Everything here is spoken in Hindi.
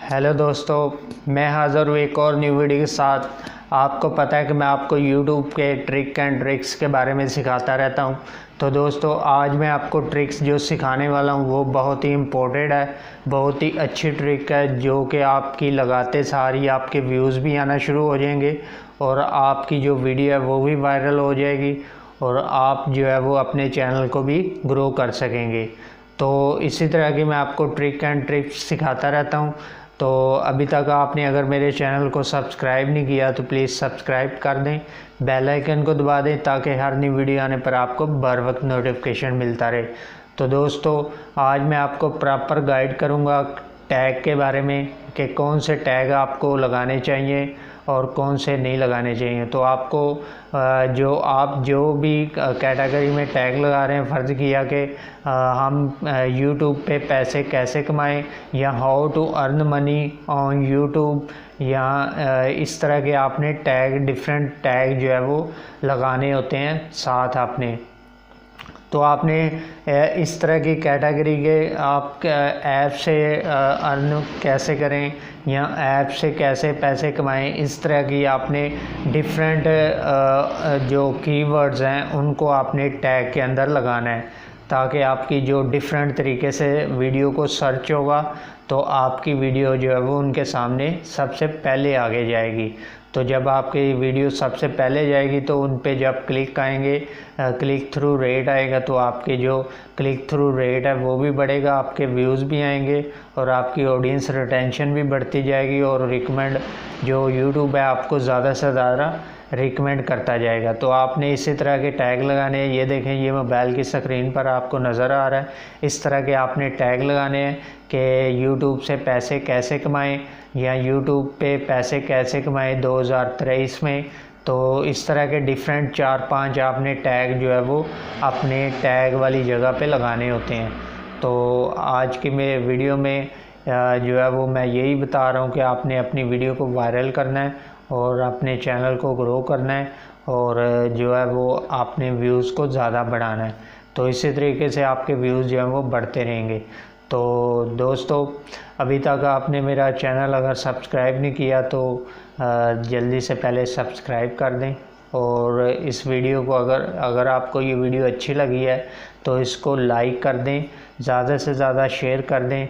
हेलो दोस्तों, मैं हाज़िर हूँ एक और न्यू वीडियो के साथ। आपको पता है कि मैं आपको YouTube के ट्रिक एंड ट्रिक्स के बारे में सिखाता रहता हूँ। तो दोस्तों, आज मैं आपको ट्रिक्स जो सिखाने वाला हूँ वो बहुत ही इम्पोर्टेंट है, बहुत ही अच्छी ट्रिक है जो कि आपकी लगाते सारी आपके व्यूज़ भी आना शुरू हो जाएंगे और आपकी जो वीडियो है वो भी वायरल हो जाएगी और आप जो है वो अपने चैनल को भी ग्रो कर सकेंगे। तो इसी तरह की मैं आपको ट्रिक एंड ट्रिक्स सिखाता रहता हूँ। तो अभी तक आपने अगर मेरे चैनल को सब्सक्राइब नहीं किया तो प्लीज़ सब्सक्राइब कर दें, बेल आइकन को दबा दें ताकि हर नई वीडियो आने पर आपको बर वक्त नोटिफिकेशन मिलता रहे। तो दोस्तों, आज मैं आपको प्रॉपर गाइड करूँगा टैग के बारे में कि कौन से टैग आपको लगाने चाहिए और कौन से नहीं लगाने चाहिए। तो आपको जो भी कैटेगरी में टैग लगा रहे हैं, फ़र्ज़ किया कि हम यूट्यूब पे पैसे कैसे कमाएं या how to earn money on YouTube या इस तरह के आपने टैग डिफरेंट टैग जो है वो लगाने होते हैं साथ आपने। तो आपने इस तरह की कैटेगरी के आप ऐप से अर्न कैसे करें या ऐप से कैसे पैसे कमाएं, इस तरह की आपने डिफरेंट जो कीवर्ड्स हैं उनको आपने टैग के अंदर लगाना है ताकि आपकी जो डिफरेंट तरीके से वीडियो को सर्च होगा तो आपकी वीडियो जो है वो उनके सामने सबसे पहले आगे जाएगी। तो जब आपकी वीडियो सबसे पहले जाएगी तो उन पे जब क्लिक आएंगे, क्लिक थ्रू रेट आएगा तो आपके जो क्लिक थ्रू रेट है वो भी बढ़ेगा, आपके व्यूज़ भी आएंगे और आपकी ऑडियंस रिटेंशन भी बढ़ती जाएगी और रिकमेंड जो यूट्यूब है आपको ज़्यादा से ज़्यादा रिकमेंड करता जाएगा। तो आपने इसी तरह के टैग लगाने हैं। ये देखें, ये मोबाइल की स्क्रीन पर आपको नज़र आ रहा है। इस तरह के आपने टैग लगाने हैं कि यूट्यूब से पैसे कैसे कमाएं या यूट्यूब पे पैसे कैसे कमाएं 2023 में। तो इस तरह के डिफरेंट 4-5 आपने टैग जो है वो अपने टैग वाली जगह पे लगाने होते हैं। तो आज की मेरे वीडियो में जो है वो मैं यही बता रहा हूँ कि आपने अपनी वीडियो को वायरल करना है और अपने चैनल को ग्रो करना है और जो है वो आपने व्यूज़ को ज़्यादा बढ़ाना है। तो इसी तरीके से आपके व्यूज़ जो हैं वो बढ़ते रहेंगे। तो दोस्तों, अभी तक आपने मेरा चैनल अगर सब्सक्राइब नहीं किया तो जल्दी से पहले सब्सक्राइब कर दें और इस वीडियो को अगर आपको ये वीडियो अच्छी लगी है तो इसको लाइक कर दें, ज़्यादा से ज़्यादा शेयर कर दें